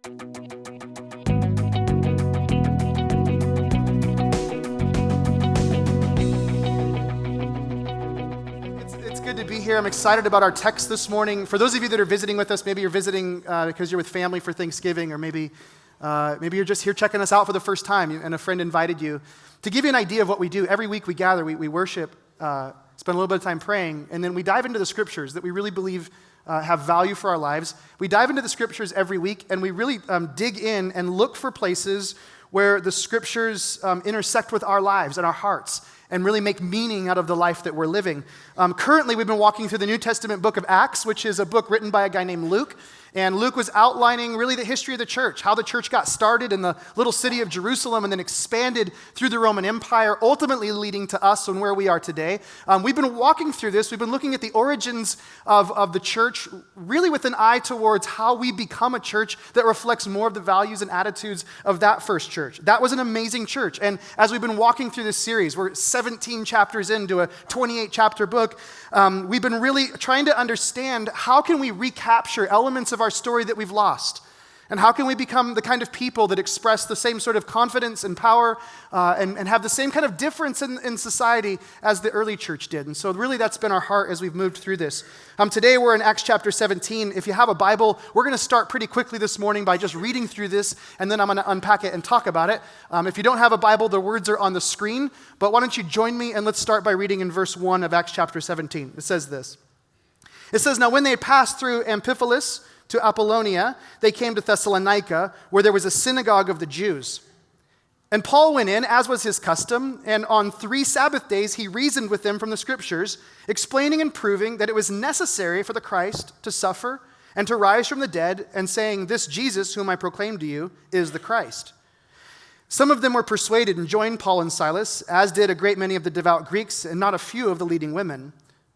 It's good to be here. I'm excited about our text this morning. For those of you that are visiting with us, maybe you're visiting because you're with family for Thanksgiving, or maybe you're just here checking us out for the first time and a friend invited you. To give you an idea of what we do, every week we gather, we worship, spend a little bit of time praying, and then we dive into the scriptures that we really believe have value for our lives. We dive into the scriptures every week, and we really dig in and look for places where the scriptures intersect with our lives and our hearts and really make meaning out of the life that we're living. Currently, we've been walking through the New Testament book of Acts, which is a book written by a guy named Luke. And Luke was outlining really the history of the church, how the church got started in the little city of Jerusalem and then expanded through the Roman Empire, ultimately leading to us and where we are today. We've been walking through this. We've been looking at the origins of the church, really with an eye towards how we become a church that reflects more of the values and attitudes of that first church. That was an amazing church. And as we've been walking through this series, we're 17 chapters into a 28-chapter book. We've been really trying to understand how can we recapture elements of our story that we've lost, and how can we become the kind of people that express the same sort of confidence and power and have the same kind of difference in society as the early church did. And so really that's been our heart as we've moved through this. Today we're in Acts chapter 17. If you have a Bible, we're going to start pretty quickly this morning by just reading through this, and then I'm going to unpack it and talk about it. If you don't have a Bible, the words are on the screen, but why don't you join me and let's start by reading in verse 1 of Acts chapter 17. It says this. It says, "Now when they had passed through Amphipolis to Apollonia, they came to Thessalonica, where there was a synagogue of the Jews. And Paul went in, as was his custom, and on 3 Sabbath days he reasoned with them from the Scriptures, explaining and proving that it was necessary for the Christ to suffer and to rise from the dead, and saying, 'This Jesus, whom I proclaim to you, is the Christ.' Some of them were persuaded and joined Paul and Silas, as did a great many of the devout Greeks, and not a few of the leading women.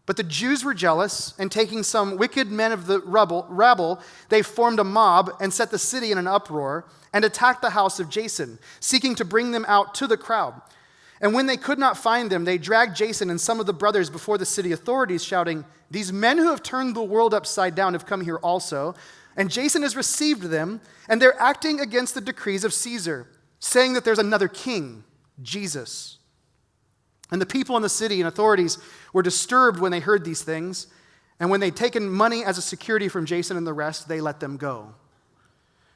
But the Jews were jealous, and taking some wicked men of the rabble, they formed a mob and set the city in an uproar and attacked the house of Jason, seeking to bring them out to the crowd. And when they could not find them, they dragged Jason and some of the brothers before the city authorities, shouting, 'These men who have turned the world upside down have come here also, and Jason has received them, and they're acting against the decrees of Caesar, saying that there's another king, Jesus.' And the people in the city and authorities were disturbed when they heard these things. And when they'd taken money as a security from Jason and the rest, they let them go."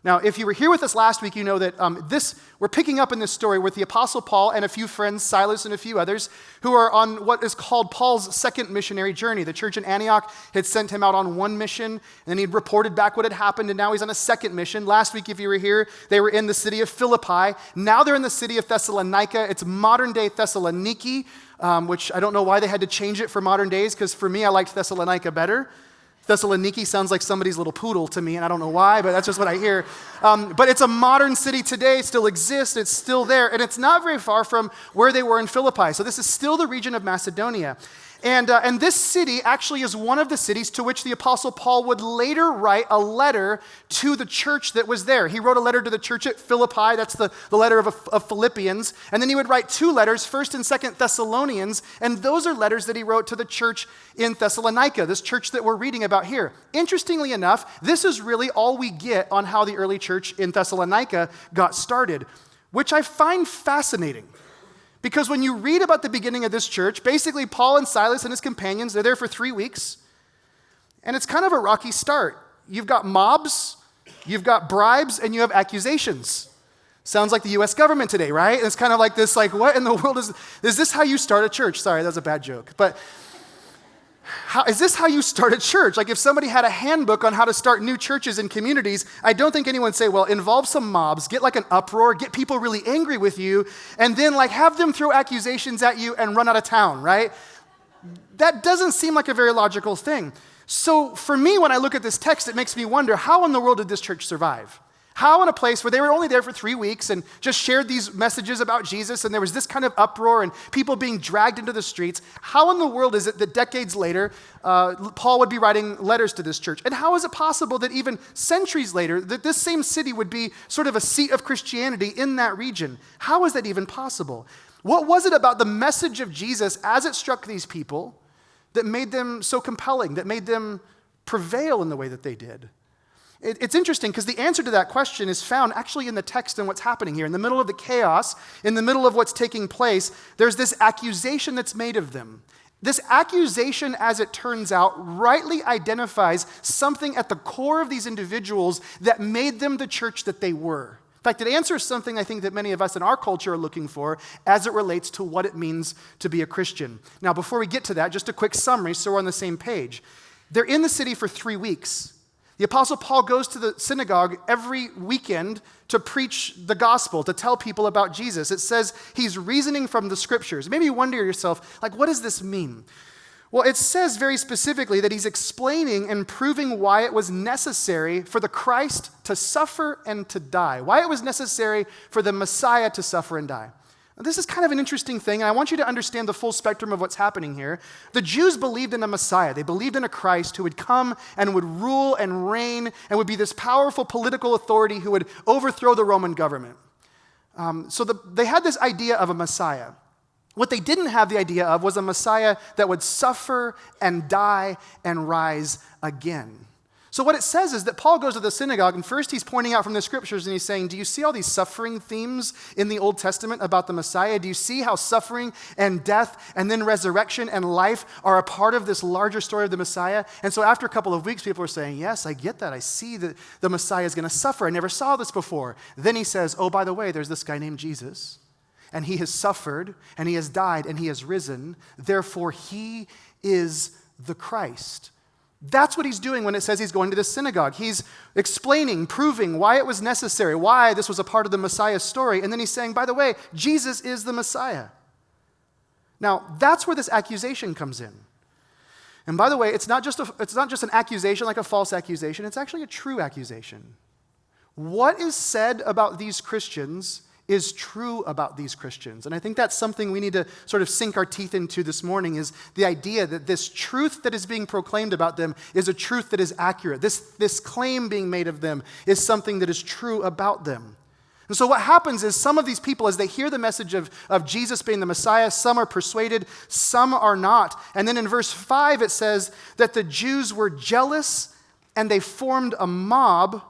Now, if you were here with us last week, you know that we're picking up in this story with the Apostle Paul and a few friends, Silas and a few others, who are on what is called Paul's second missionary journey. The church in Antioch had sent him out on one mission, and then he'd reported back what had happened, and now he's on a second mission. Last week, if you were here, they were in the city of Philippi. Now they're in the city of Thessalonica. It's modern-day Thessaloniki, which I don't know why they had to change it for modern days, because for me, I liked Thessalonica better. Thessaloniki sounds like somebody's little poodle to me, and I don't know why, but that's just what I hear. But it's a modern city today, it still exists, it's still there, and it's not very far from where they were in Philippi. So this is still the region of Macedonia. And this city actually is one of the cities to which the Apostle Paul would later write a letter to the church that was there. He wrote a letter to the church at Philippi, that's the letter of Philippians, and then he would write 2 letters, 1st and 2nd Thessalonians, and those are letters that he wrote to the church in Thessalonica, this church that we're reading about here. Interestingly enough, this is really all we get on how the early church in Thessalonica got started, which I find fascinating. Because when you read about the beginning of this church, basically Paul and Silas and his companions, they're there for 3 weeks, and it's kind of a rocky start. You've got mobs, you've got bribes, and you have accusations. Sounds like the U.S. government today, right? And it's kind of like this, like, what in the world is this how you start a church? Sorry, that was a bad joke. But is this how you start a church? Like if somebody had a handbook on how to start new churches and communities, I don't think anyone would say, well, involve some mobs, get like an uproar, get people really angry with you, and then like have them throw accusations at you and run out of town, right? That doesn't seem like a very logical thing. So for me, when I look at this text, it makes me wonder, how in the world did this church survive? How in a place where they were only there for 3 weeks and just shared these messages about Jesus, and there was this kind of uproar and people being dragged into the streets, how in the world is it that decades later, Paul would be writing letters to this church? And how is it possible that even centuries later, that this same city would be sort of a seat of Christianity in that region? How is that even possible? What was it about the message of Jesus as it struck these people that made them so compelling, that made them prevail in the way that they did? It's interesting because the answer to that question is found actually in the text and what's happening here. In the middle of the chaos, in the middle of what's taking place, there's this accusation that's made of them. This accusation, as it turns out, rightly identifies something at the core of these individuals that made them the church that they were. In fact, it answers something I think that many of us in our culture are looking for as it relates to what it means to be a Christian. Now, before we get to that, just a quick summary so we're on the same page. They're in the city for 3 weeks. The Apostle Paul goes to the synagogue every weekend to preach the gospel, to tell people about Jesus. It says he's reasoning from the scriptures. Maybe you wonder yourself, like, what does this mean? Well, it says very specifically that he's explaining and proving why it was necessary for the Christ to suffer and to die, why it was necessary for the Messiah to suffer and die. Now, this is kind of an interesting thing, and I want you to understand the full spectrum of what's happening here. The Jews believed in a Messiah. They believed in a Christ who would come and would rule and reign and would be this powerful political authority who would overthrow the Roman government. They had this idea of a Messiah. What they didn't have the idea of was a Messiah that would suffer and die and rise again. So what it says is that Paul goes to the synagogue, and first he's pointing out from the scriptures, and he's saying, do you see all these suffering themes in the Old Testament about the Messiah? Do you see how suffering and death and then resurrection and life are a part of this larger story of the Messiah? And so after a couple of weeks, people are saying, yes, I get that. I see that the Messiah is going to suffer. I never saw this before. Then he says, oh, by the way, there's this guy named Jesus, and he has suffered, and he has died, and he has risen. Therefore, he is the Christ. That's what he's doing when it says he's going to the synagogue. He's explaining, proving why it was necessary, why this was a part of the Messiah story. And then he's saying, by the way, Jesus is the Messiah. Now, that's where this accusation comes in. And by the way, it's not just an accusation like a false accusation. It's actually a true accusation. What is said about these Christians is true about these Christians. And I think that's something we need to sort of sink our teeth into this morning, is the idea that this truth that is being proclaimed about them is a truth that is accurate. This claim being made of them is something that is true about them. And so what happens is some of these people, as they hear the message of Jesus being the Messiah, some are persuaded, some are not. And then in verse 5 it says that the Jews were jealous and they formed a mob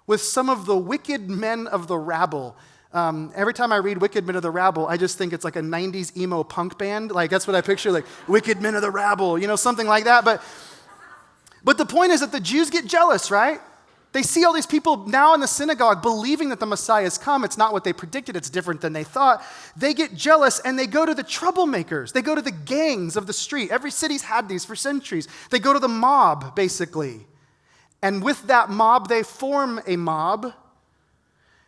with some of the wicked men of the rabble. Every time I read Wicked Men of the Rabble, I just think it's like a 90s emo punk band. Like, that's what I picture, like, Wicked Men of the Rabble, something like that. But the point is that the Jews get jealous, right? They see all these people now in the synagogue believing that the Messiah has come. It's not what they predicted. It's different than they thought. They get jealous, and they go to the troublemakers. They go to the gangs of the street. Every city's had these for centuries. They go to the mob, basically. And with that mob, they form a mob.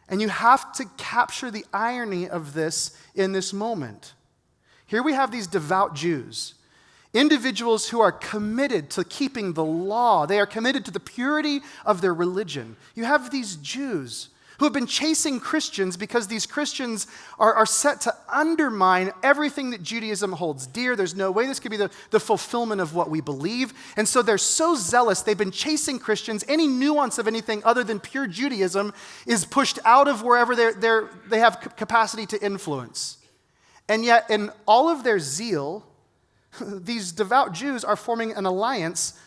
And you have to capture the irony of this in this moment. Here we have these devout Jews, individuals who are committed to keeping the law. They are committed to the purity of their religion. You have these Jews who have been chasing Christians because these Christians are set to undermine everything that Judaism holds dear. There's no way this could be the fulfillment of what we believe. And so they're so zealous, they've been chasing Christians. Any nuance of anything other than pure Judaism is pushed out of wherever they have capacity to influence. And yet, in all of their zeal, these devout Jews are forming an alliance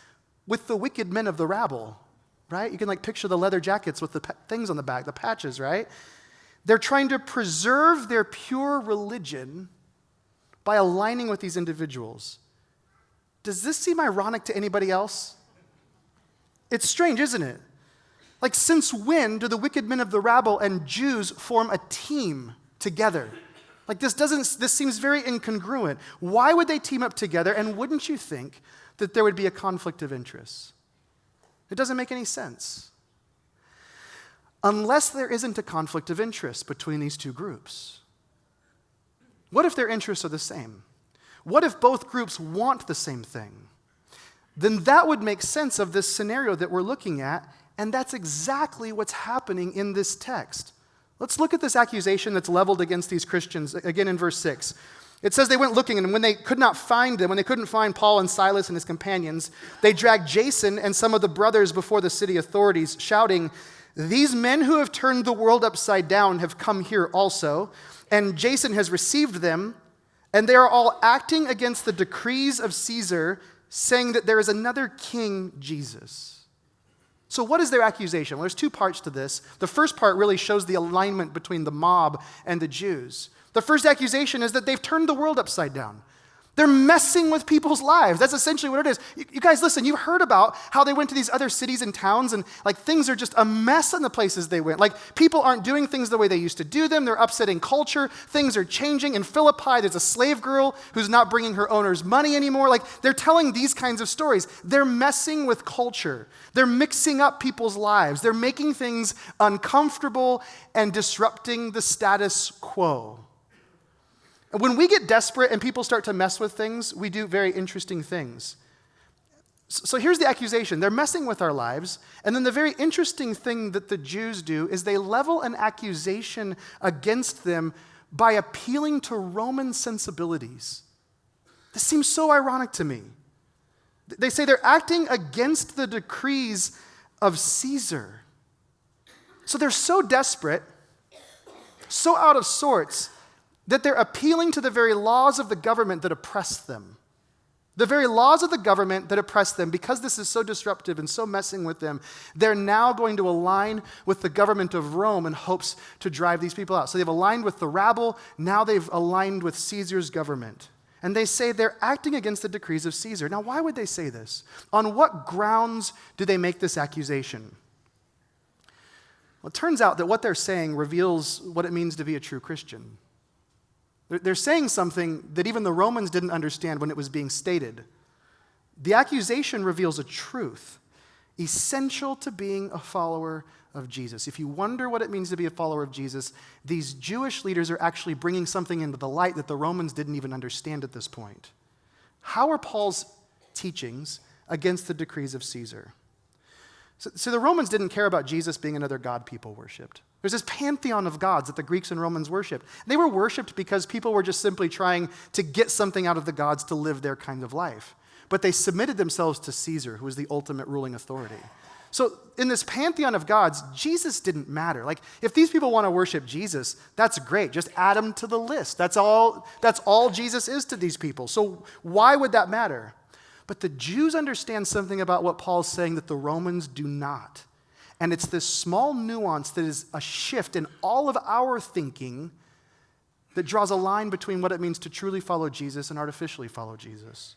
with the wicked men of the rabble. Right? You can picture the leather jackets with the things on the back, the patches, right? They're trying to preserve their pure religion by aligning with these individuals. Does this seem ironic to anybody else? It's strange, isn't it? Since when do the wicked men of the rabble and Jews form a team together? This seems very incongruent. Why would they team up together? And wouldn't you think that there would be a conflict of interest? It doesn't make any sense. Unless there isn't a conflict of interest between these two groups. What if their interests are the same? What if both groups want the same thing? Then that would make sense of this scenario that we're looking at, and that's exactly what's happening in this text. Let's look at this accusation that's leveled against these Christians, again in verse 6. It says they went looking, and when they couldn't find Paul and Silas and his companions, they dragged Jason and some of the brothers before the city authorities, shouting, "These men who have turned the world upside down have come here also, and Jason has received them, and they are all acting against the decrees of Caesar, saying that there is another king, Jesus." So what is their accusation? Well, there's two parts to this. The first part really shows the alignment between the mob and the Jews. The first accusation is that they've turned the world upside down. They're messing with people's lives. That's essentially what it is. You guys, listen, you've heard about how they went to these other cities and towns and things are just a mess in the places they went. People aren't doing things the way they used to do them. They're upsetting culture. Things are changing. In Philippi, there's a slave girl who's not bringing her owner's money anymore. They're telling these kinds of stories. They're messing with culture. They're mixing up people's lives. They're making things uncomfortable and disrupting the status quo. When we get desperate and people start to mess with things, we do very interesting things. So here's the accusation. They're messing with our lives. And then the very interesting thing that the Jews do is they level an accusation against them by appealing to Roman sensibilities. This seems so ironic to me. They say they're acting against the decrees of Caesar. So they're so desperate, so out of sorts, that they're appealing to the very laws of the government that oppress them. The very laws of the government that oppress them, because this is so disruptive and so messing with them, they're now going to align with the government of Rome in hopes to drive these people out. So they've aligned with the rabble, now they've aligned with Caesar's government. And they say they're acting against the decrees of Caesar. Now, why would they say this? On what grounds do they make this accusation? Well, it turns out that what they're saying reveals what it means to be a true Christian. They're saying something that even the Romans didn't understand when it was being stated. The accusation reveals a truth essential to being a follower of Jesus. If you wonder what it means to be a follower of Jesus, these Jewish leaders are actually bringing something into the light that the Romans didn't even understand at this point. How are Paul's teachings against the decrees of Caesar? So the Romans didn't care about Jesus being another god people worshipped. There's this pantheon of gods that the Greeks and Romans worshipped. They were worshipped because people were just simply trying to get something out of the gods to live their kind of life. But they submitted themselves to Caesar, who was the ultimate ruling authority. So in this pantheon of gods, Jesus didn't matter. If these people want to worship Jesus, that's great. Just add him to the list. That's all Jesus is to these people. So why would that matter? But the Jews understand something about what Paul's saying that the Romans do not. And it's this small nuance that is a shift in all of our thinking that draws a line between what it means to truly follow Jesus and artificially follow Jesus.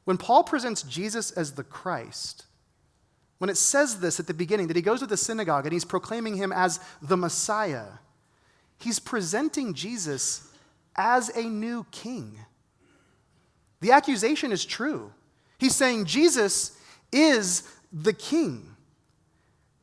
When Paul presents Jesus as the Christ, when it says this at the beginning, that he goes to the synagogue and he's proclaiming him as the Messiah, he's presenting Jesus as a new king. The accusation is true. He's saying Jesus is the king.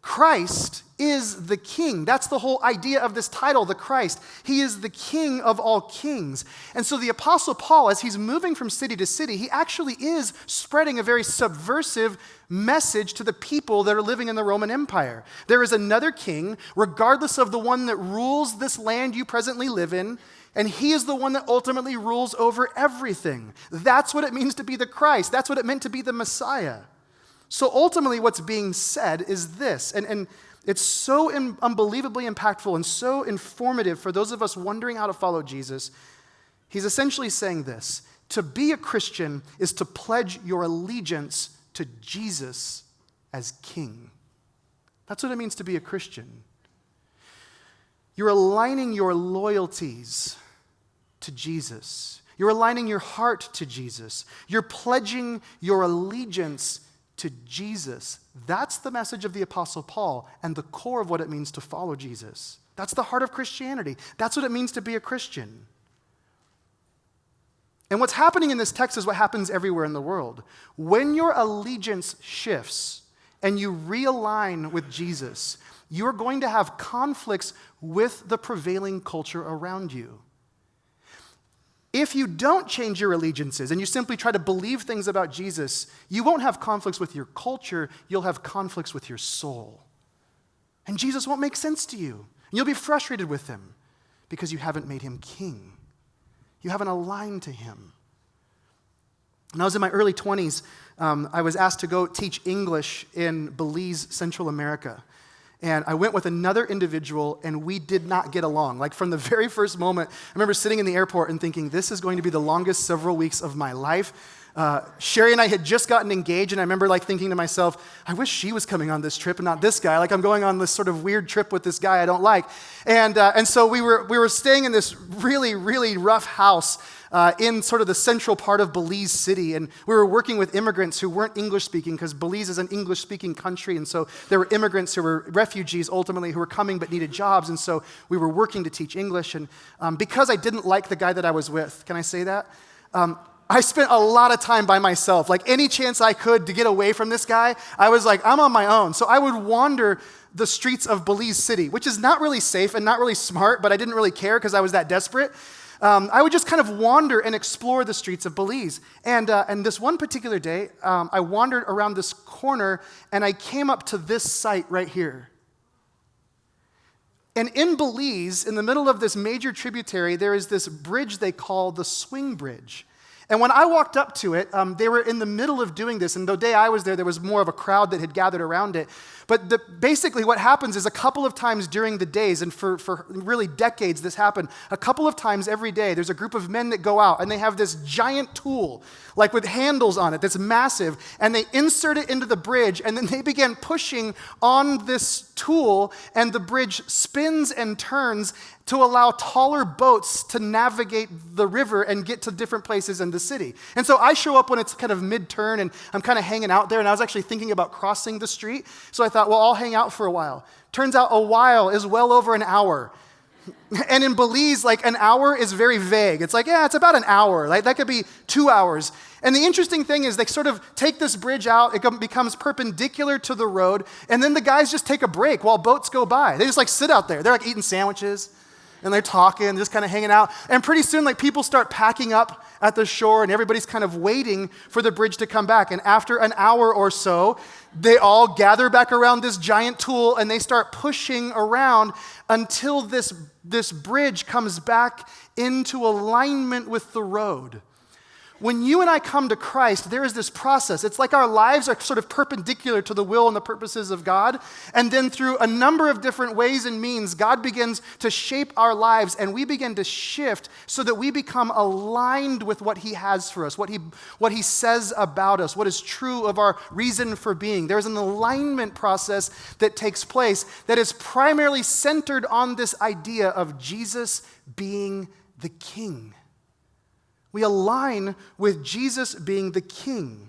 Christ is the king. That's the whole idea of this title, the Christ. He is the king of all kings. And so the Apostle Paul, as he's moving from city to city, he actually is spreading a very subversive message to the people that are living in the Roman Empire. There is another king, regardless of the one that rules this land you presently live in, and he is the one that ultimately rules over everything. That's what it means to be the Christ. That's what it meant to be the Messiah. So ultimately what's being said is this, and it's so unbelievably impactful and so informative for those of us wondering how to follow Jesus. He's essentially saying this: to be a Christian is to pledge your allegiance to Jesus as king. That's what it means to be a Christian. You're aligning your loyalties to Jesus. You're aligning your heart to Jesus. You're pledging your allegiance to Jesus. That's the message of the Apostle Paul and the core of what it means to follow Jesus. That's the heart of Christianity. That's what it means to be a Christian. And what's happening in this text is what happens everywhere in the world. When your allegiance shifts and you realign with Jesus, you're going to have conflicts with the prevailing culture around you. If you don't change your allegiances and you simply try to believe things about Jesus, you won't have conflicts with your culture, you'll have conflicts with your soul. And Jesus won't make sense to you. And you'll be frustrated with him because you haven't made him king. You haven't aligned to him. When I was in my early 20s, I was asked to go teach English in Belize, Central America. And I went with another individual, and we did not get along. From the very first moment, I remember sitting in the airport and thinking, this is going to be the longest several weeks of my life. Sherry and I had just gotten engaged, and I remember like thinking to myself, I wish she was coming on this trip and not this guy. Like I'm going on this sort of weird trip with this guy I don't like. And so we were staying in this really, really rough house in sort of the central part of Belize City. And we were working with immigrants who weren't English speaking, because Belize is an English speaking country. And so there were immigrants who were refugees ultimately who were coming but needed jobs. And so we were working to teach English. And because I didn't like the guy that I was with, can I say that? I spent a lot of time by myself. Like any chance I could to get away from this guy, I was like, I'm on my own. So I would wander the streets of Belize City, which is not really safe and not really smart, but I didn't really care because I was that desperate. I would just kind of wander and explore the streets of Belize. And this one particular day, I wandered around this corner and I came up to this site right here. And in Belize, in the middle of this major tributary, there is this bridge they call the Swing Bridge. And when I walked up to it, they were in the middle of doing this. And the day I was there was more of a crowd that had gathered around it. But basically what happens is a couple of times during the days, and for really decades this happened, a couple of times every day, there's a group of men that go out, and they have this giant tool, like with handles on it, that's massive, and they insert it into the bridge, and then they begin pushing on this tool, and the bridge spins and turns to allow taller boats to navigate the river and get to different places in the city. And so I show up when it's kind of mid-turn, and I'm kind of hanging out there, and I was actually thinking about crossing the street. So I thought, well, I'll hang out for a while. Turns out a while is well over an hour. And in Belize, like an hour is very vague. It's like, yeah, it's about an hour. Like that could be 2 hours. And the interesting thing is they sort of take this bridge out, it becomes perpendicular to the road, and then the guys just take a break while boats go by. They just like sit out there. They're like eating sandwiches. And they're talking, just kind of hanging out. And pretty soon, like people start packing up at the shore, and everybody's kind of waiting for the bridge to come back. And after an hour or so, they all gather back around this giant tool, and they start pushing around until this bridge comes back into alignment with the road. When you and I come to Christ, there is this process. It's like our lives are sort of perpendicular to the will and the purposes of God. And then through a number of different ways and means, God begins to shape our lives, and we begin to shift so that we become aligned with what He has for us, what He says about us, what is true of our reason for being. There's an alignment process that takes place that is primarily centered on this idea of Jesus being the King. We align with Jesus being the King.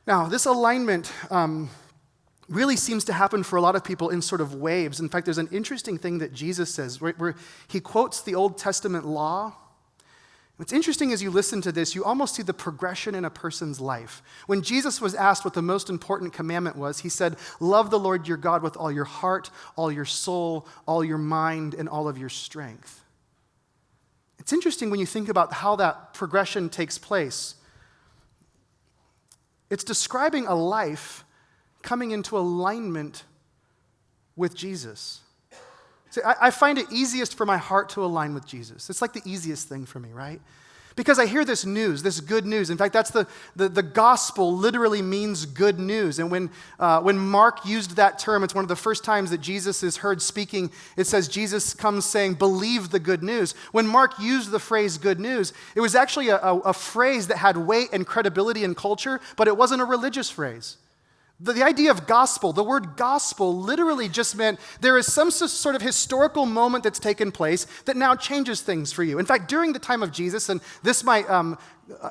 Now, this alignment really seems to happen for a lot of people in sort of waves. In fact, there's an interesting thing that Jesus says, where He quotes the Old Testament law. What's interesting as you listen to this, you almost see the progression in a person's life. When Jesus was asked what the most important commandment was, He said, love the Lord your God with all your heart, all your soul, all your mind, and all of your strength. It's interesting when you think about how that progression takes place. It's describing a life coming into alignment with Jesus. See, I find it easiest for my heart to align with Jesus. It's like the easiest thing for me, right? Because I hear this news, this good news. In fact, that's the gospel literally means good news. And when Mark used that term, it's one of the first times that Jesus is heard speaking. It says Jesus comes saying, believe the good news. When Mark used the phrase good news, it was actually a phrase that had weight and credibility in culture, but it wasn't a religious phrase. The idea of gospel, the word gospel literally just meant there is some sort of historical moment that's taken place that now changes things for you. In fact, during the time of Jesus, and this might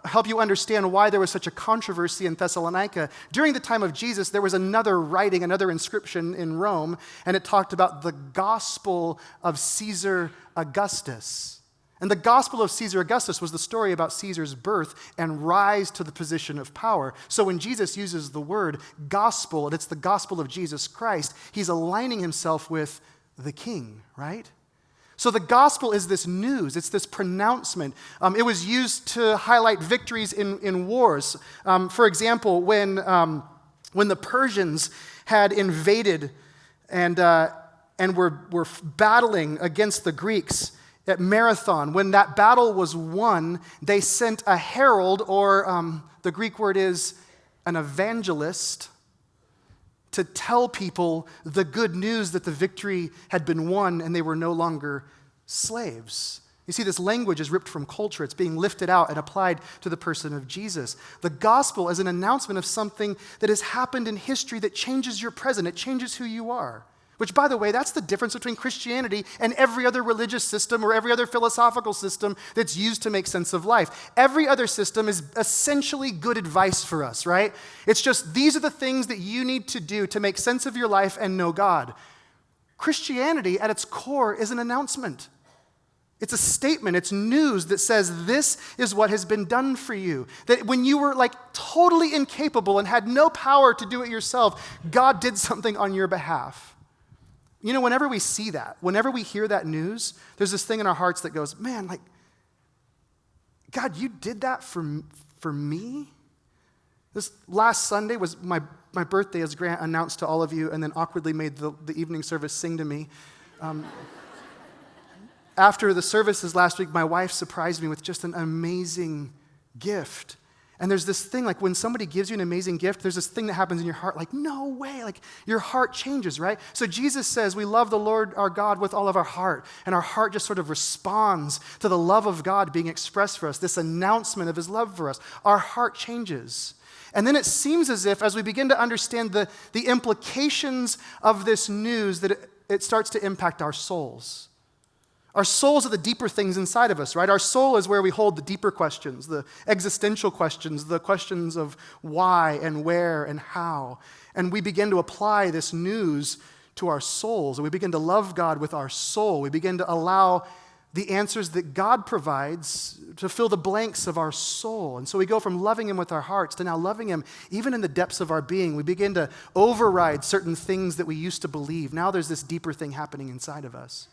help you understand why there was such a controversy in Thessalonica, during the time of Jesus, there was another writing, another inscription in Rome, and it talked about the gospel of Caesar Augustus. And the gospel of Caesar Augustus was the story about Caesar's birth and rise to the position of power. So when Jesus uses the word gospel, and it's the gospel of Jesus Christ, He's aligning Himself with the King, right? So the gospel is this news, it's this pronouncement. It was used to highlight victories in wars. For example, when the Persians had invaded and were battling against the Greeks, at Marathon, when that battle was won, they sent a herald, or the Greek word is an evangelist, to tell people the good news that the victory had been won and they were no longer slaves. You see, this language is ripped from culture. It's being lifted out and applied to the person of Jesus. The gospel is an announcement of something that has happened in history that changes your present. It changes who you are. Which, by the way, that's the difference between Christianity and every other religious system or every other philosophical system that's used to make sense of life. Every other system is essentially good advice for us, right? It's just, these are the things that you need to do to make sense of your life and know God. Christianity, at its core, is an announcement. It's a statement, it's news that says this is what has been done for you. That when you were totally incapable and had no power to do it yourself, God did something on your behalf. You know, whenever we see that, whenever we hear that news, there's this thing in our hearts that goes, man, God, you did that for me? This last Sunday was my birthday, as Grant announced to all of you and then awkwardly made the evening service sing to me. After the services last week, my wife surprised me with just an amazing gift. And there's this thing, when somebody gives you an amazing gift, there's this thing that happens in your heart, no way, your heart changes, right? So Jesus says we love the Lord our God with all of our heart, and our heart just sort of responds to the love of God being expressed for us, this announcement of his love for us. Our heart changes. And then it seems as if, as we begin to understand the implications of this news, that it starts to impact our souls. Our souls are the deeper things inside of us, right? Our soul is where we hold the deeper questions, the existential questions, the questions of why and where and how. And we begin to apply this news to our souls, and we begin to love God with our soul. We begin to allow the answers that God provides to fill the blanks of our soul. And so we go from loving him with our hearts to now loving him even in the depths of our being. We begin to override certain things that we used to believe. Now there's this deeper thing happening inside of us.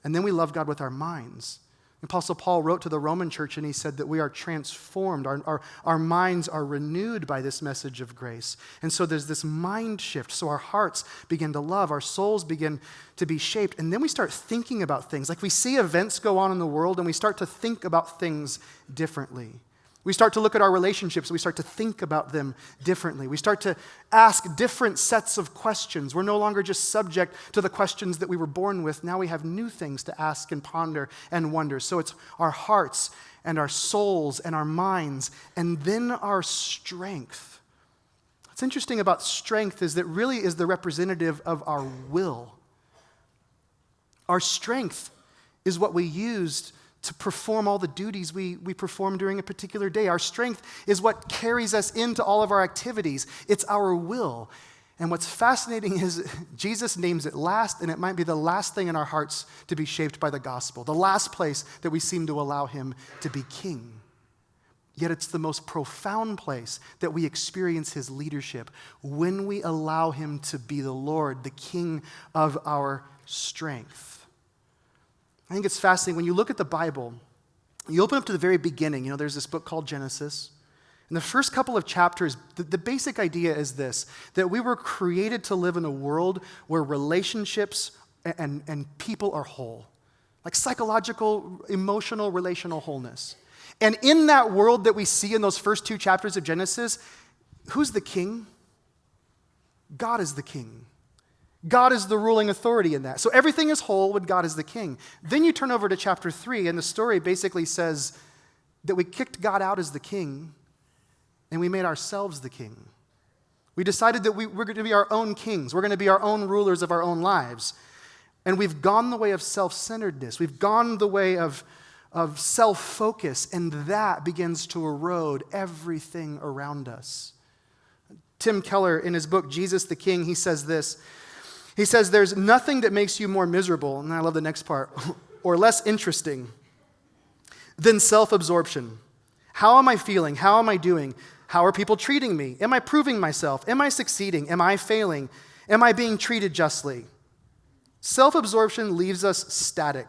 And then we love God with our minds. Apostle Paul wrote to the Roman church and he said that we are transformed. Our minds are renewed by this message of grace. And so there's this mind shift. So our hearts begin to love. Our souls begin to be shaped. And then we start thinking about things. We see events go on in the world and we start to think about things differently. We start to look at our relationships and we start to think about them differently. We start to ask different sets of questions. We're no longer just subject to the questions that we were born with. Now we have new things to ask and ponder and wonder. So it's our hearts and our souls and our minds and then our strength. What's interesting about strength is that really is the representative of our will. Our strength is what we used to perform all the duties we perform during a particular day. Our strength is what carries us into all of our activities. It's our will. And what's fascinating is Jesus names it last, and it might be the last thing in our hearts to be shaped by the gospel, the last place that we seem to allow him to be king. Yet it's the most profound place that we experience his leadership when we allow him to be the Lord, the king of our strength. I think it's fascinating. When you look at the Bible, you open up to the very beginning. There's this book called Genesis. In the first couple of chapters, the basic idea is this, that we were created to live in a world where relationships and people are whole. Psychological, emotional, relational wholeness. And in that world that we see in those first two chapters of Genesis, who's the king? God is the king. God is the ruling authority in that. So everything is whole when God is the king. Then you turn over to chapter 3, and the story basically says that we kicked God out as the king, and we made ourselves the king. We decided that we're going to be our own kings. We're going to be our own rulers of our own lives. And we've gone the way of self-centeredness. We've gone the way of self-focus, and that begins to erode everything around us. Tim Keller, in his book, Jesus the King, he says this. He says, there's nothing that makes you more miserable, and I love the next part, or less interesting than self-absorption. How am I feeling? How am I doing? How are people treating me? Am I proving myself? Am I succeeding? Am I failing? Am I being treated justly? Self-absorption leaves us static.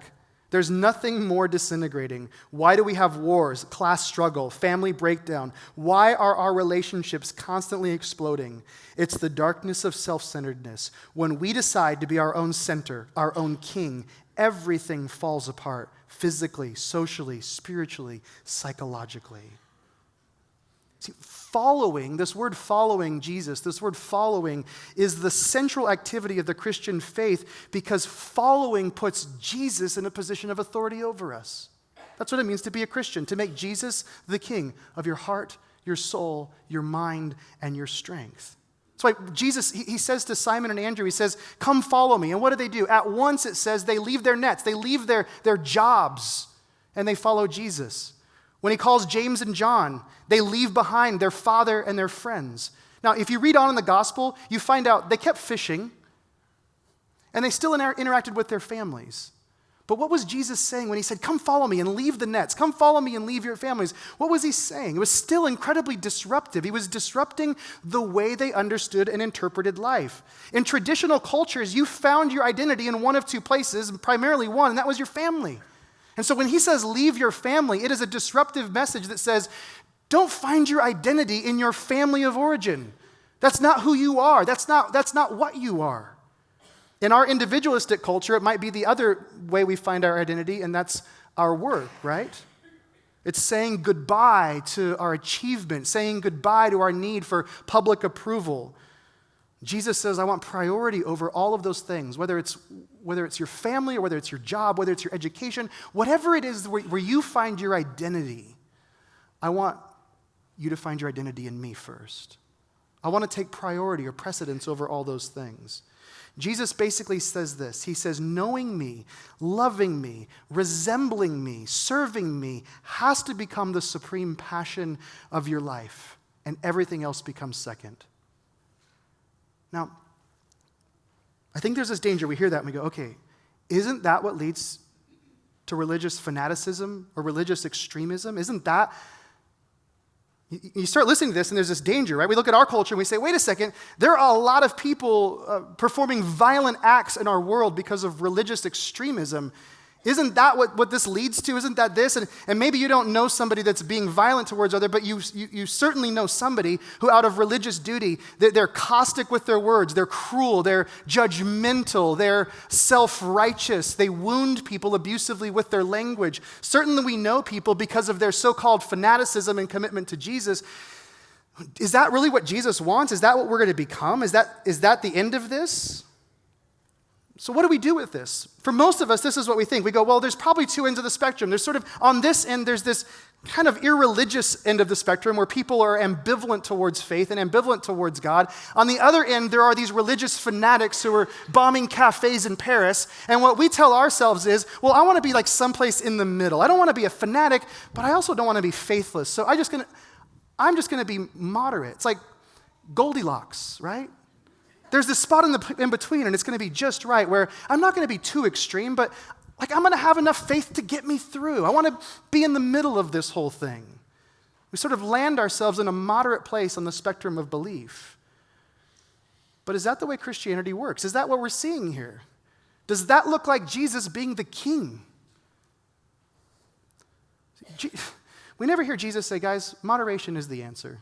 There's nothing more disintegrating. Why do we have wars, class struggle, family breakdown? Why are our relationships constantly exploding? It's the darkness of self-centeredness. When we decide to be our own center, our own king, everything falls apart physically, socially, spiritually, psychologically. See, following, this word following Jesus, this word following is the central activity of the Christian faith because following puts Jesus in a position of authority over us. That's what it means to be a Christian, to make Jesus the king of your heart, your soul, your mind, and your strength. That's why Jesus, he says to Simon and Andrew, he says, come follow me. And what do? At once it says they leave their nets, they leave their jobs, and they follow Jesus. When he calls James and John, they leave behind their father and their friends. Now, if you read on in the gospel, you find out they kept fishing, and they still interacted with their families. But what was Jesus saying when he said, come follow me and leave the nets, come follow me and leave your families? What was he saying? It was still incredibly disruptive. He was disrupting the way they understood and interpreted life. In traditional cultures, you found your identity in one of two places, primarily one, and that was your family. And so when he says leave your family, it is a disruptive message that says, don't find your identity in your family of origin. That's not who you are. That's not what you are. In our individualistic culture, it might be the other way we find our identity, and that's our work, right? It's saying goodbye to our achievement, saying goodbye to our need for public approval. Jesus says, I want priority over all of those things, whether it's your family or whether it's your job, whether it's your education, whatever it is where you find your identity, I want you to find your identity in me first. I want to take priority or precedence over all those things. Jesus basically says this. He says, knowing me, loving me, resembling me, serving me has to become the supreme passion of your life, and everything else becomes second. Now, I think there's this danger. We hear that and we go, okay, isn't that what leads to religious fanaticism or religious extremism? Isn't that? You start listening to this and there's this danger, right? We look at our culture and we say, wait a second, there are a lot of people performing violent acts in our world because of religious extremism. Isn't that what this leads to? Isn't that this? And maybe you don't know somebody that's being violent towards other, but you certainly know somebody who out of religious duty, they're caustic with their words, they're cruel, they're judgmental, they're self-righteous, they wound people abusively with their language. Certainly we know people because of their so-called fanaticism and commitment to Jesus. Is that really what Jesus wants? Is that what we're going to become? Is that the end of this? So what do we do with this? For most of us, this is what we think. We go, well, there's probably two ends of the spectrum. There's sort of, on this end, there's this kind of irreligious end of the spectrum where people are ambivalent towards faith and ambivalent towards God. On the other end, there are these religious fanatics who are bombing cafes in Paris. And what we tell ourselves is, well, I want to be like someplace in the middle. I don't want to be a fanatic, but I also don't want to be faithless. So I'm just going to be moderate. It's like Goldilocks, right? There's this spot in between, and it's going to be just right, where I'm not going to be too extreme, but like I'm going to have enough faith to get me through. I want to be in the middle of this whole thing. We sort of land ourselves in a moderate place on the spectrum of belief. But is that the way Christianity works? Is that what we're seeing here? Does that look like Jesus being the king? We never hear Jesus say, guys, moderation is the answer.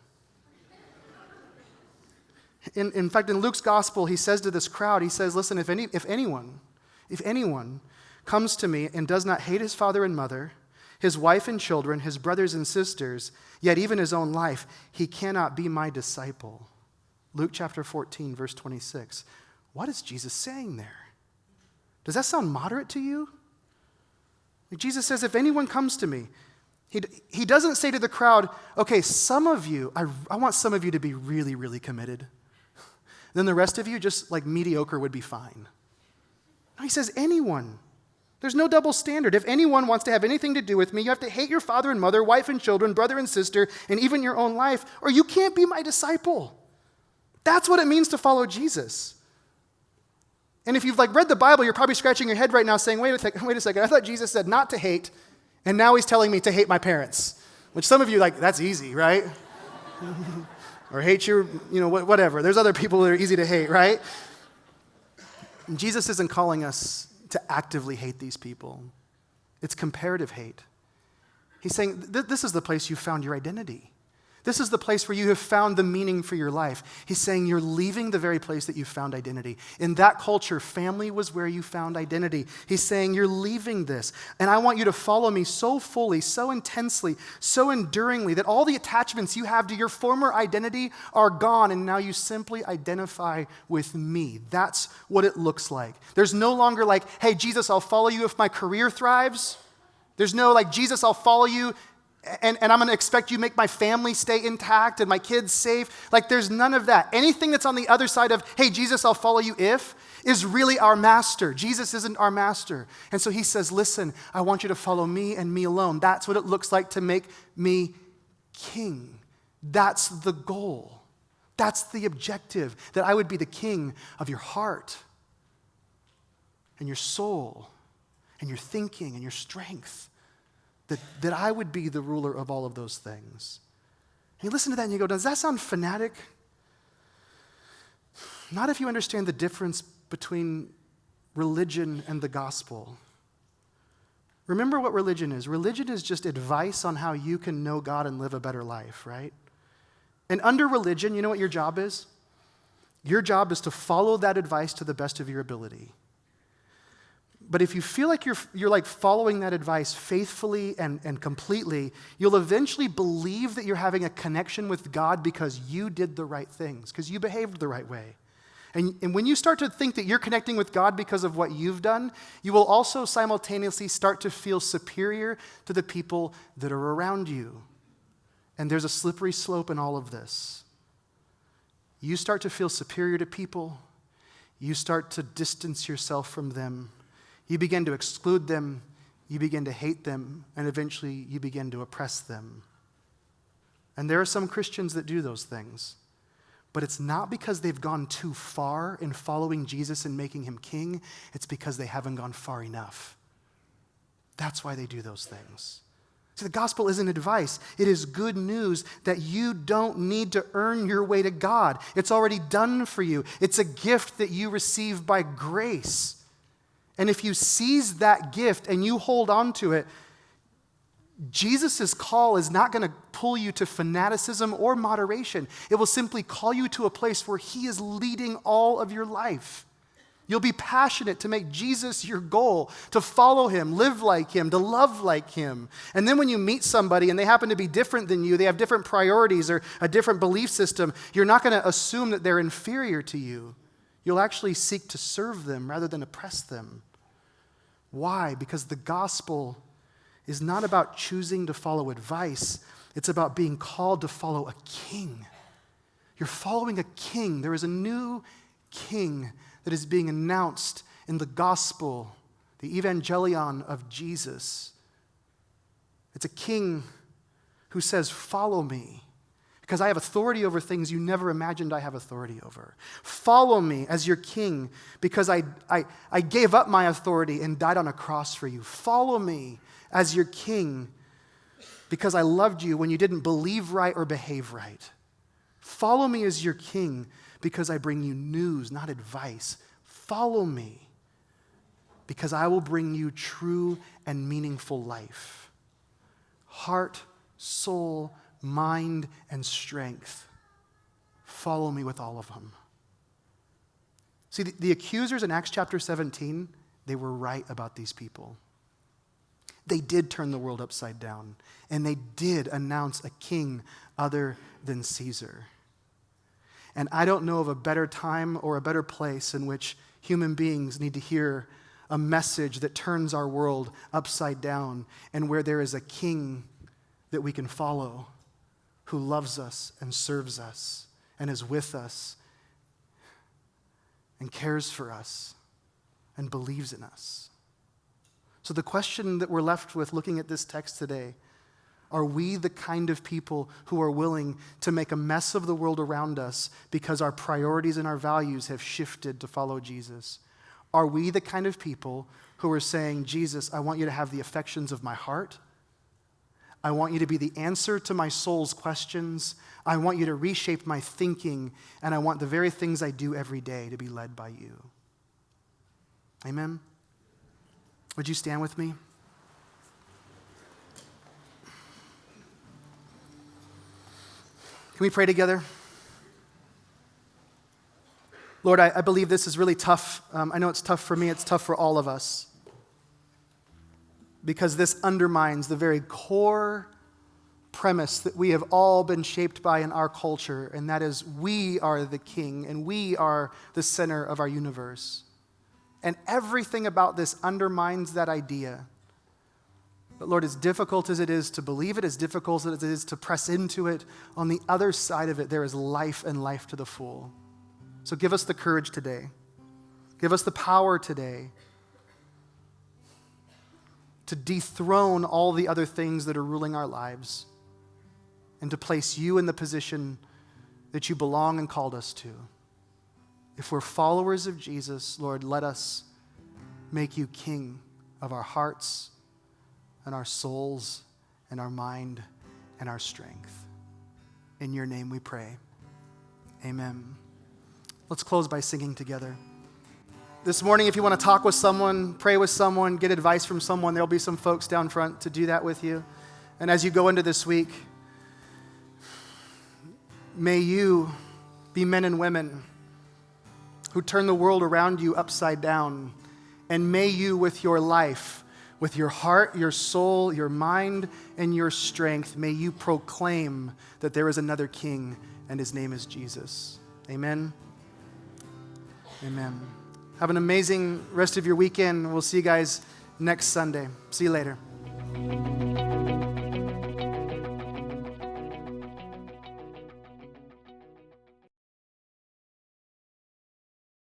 In fact, in Luke's gospel, he says to this crowd, he says, listen, if anyone comes to me and does not hate his father and mother, his wife and children, his brothers and sisters, yet even his own life, he cannot be my disciple. Luke chapter 14, verse 26. What is Jesus saying there? Does that sound moderate to you? Jesus says, if anyone comes to me, he doesn't say to the crowd, okay, some of you, I want some of you to be really, really committed. Then the rest of you, just like mediocre, would be fine. No, he says anyone. There's no double standard. If anyone wants to have anything to do with me, you have to hate your father and mother, wife and children, brother and sister, and even your own life, or you can't be my disciple. That's what it means to follow Jesus. And if you've read the Bible, you're probably scratching your head right now saying, wait a second, I thought Jesus said not to hate, and now he's telling me to hate my parents. Which some of you that's easy, right? Or hate your, whatever. There's other people that are easy to hate, right? And Jesus isn't calling us to actively hate these people. It's comparative hate. He's saying, this is the place you found your identity. This is the place where you have found the meaning for your life. He's saying you're leaving the very place that you found identity. In that culture, family was where you found identity. He's saying you're leaving this, and I want you to follow me so fully, so intensely, so enduringly that all the attachments you have to your former identity are gone, and now you simply identify with me. That's what it looks like. There's no longer like, hey, Jesus, I'll follow you if my career thrives. There's no like, Jesus, I'll follow you and I'm going to expect you to make my family stay intact and my kids safe. Like, there's none of that. Anything that's on the other side of, hey, Jesus, I'll follow you if, is really our master. Jesus isn't our master. And so he says, listen, I want you to follow me and me alone. That's what it looks like to make me king. That's the goal. That's the objective, that I would be the king of your heart and your soul and your thinking and your strength. That I would be the ruler of all of those things. And you listen to that and you go, does that sound fanatic? Not if you understand the difference between religion and the gospel. Remember what religion is. Religion is just advice on how you can know God and live a better life, right? And under religion, you know what your job is? Your job is to follow that advice to the best of your ability. But if you feel like you're like following that advice faithfully and completely, you'll eventually believe that you're having a connection with God because you did the right things, because you behaved the right way. And when you start to think that you're connecting with God because of what you've done, you will also simultaneously start to feel superior to the people that are around you. And there's a slippery slope in all of this. You start to feel superior to people. You start to distance yourself from them. You begin to exclude them, you begin to hate them, and eventually you begin to oppress them. And there are some Christians that do those things. But it's not because they've gone too far in following Jesus and making him king. It's because they haven't gone far enough. That's why they do those things. See, the gospel isn't advice. It is good news that you don't need to earn your way to God. It's already done for you. It's a gift that you receive by grace. And if you seize that gift and you hold on to it, Jesus' call is not going to pull you to fanaticism or moderation. It will simply call you to a place where he is leading all of your life. You'll be passionate to make Jesus your goal, to follow him, live like him, to love like him. And then when you meet somebody and they happen to be different than you, they have different priorities or a different belief system, you're not going to assume that they're inferior to you. You'll actually seek to serve them rather than oppress them. Why? Because the gospel is not about choosing to follow advice. It's about being called to follow a king. You're following a king. There is a new king that is being announced in the gospel, the evangelion of Jesus. It's a king who says, follow me, because I have authority over things you never imagined I have authority over. Follow me as your king, because I gave up my authority and died on a cross for you. Follow me as your king, because I loved you when you didn't believe right or behave right. Follow me as your king, because I bring you news, not advice. Follow me, because I will bring you true and meaningful life. Heart, soul, mind, and strength. Follow me with all of them. See, the accusers in Acts chapter 17, they were right about these people. They did turn the world upside down, and they did announce a king other than Caesar. And I don't know of a better time or a better place in which human beings need to hear a message that turns our world upside down, and where there is a king that we can follow, who loves us and serves us and is with us and cares for us and believes in us. So the question that we're left with looking at this text today, are we the kind of people who are willing to make a mess of the world around us because our priorities and our values have shifted to follow Jesus? Are we the kind of people who are saying, Jesus, I want you to have the affections of my heart. I want you to be the answer to my soul's questions. I want you to reshape my thinking, and I want the very things I do every day to be led by you. Amen? Would you stand with me? Can we pray together? Lord, I believe this is really tough. I know it's tough for me. It's tough for all of us. Because this undermines the very core premise that we have all been shaped by in our culture, and that is we are the king and we are the center of our universe. And everything about this undermines that idea. But Lord, as difficult as it is to believe it, as difficult as it is to press into it, on the other side of it, there is life and life to the full. So give us the courage today. Give us the power today to dethrone all the other things that are ruling our lives and to place you in the position that you belong and called us to. If we're followers of Jesus, Lord, let us make you king of our hearts and our souls and our mind and our strength. In your name we pray. Amen. Let's close by singing together. This morning, if you want to talk with someone, pray with someone, get advice from someone, there'll be some folks down front to do that with you. And as you go into this week, may you be men and women who turn the world around you upside down. And may you, with your life, with your heart, your soul, your mind, and your strength, may you proclaim that there is another king and his name is Jesus. Amen. Amen. Have an amazing rest of your weekend. We'll see you guys next Sunday. See you later.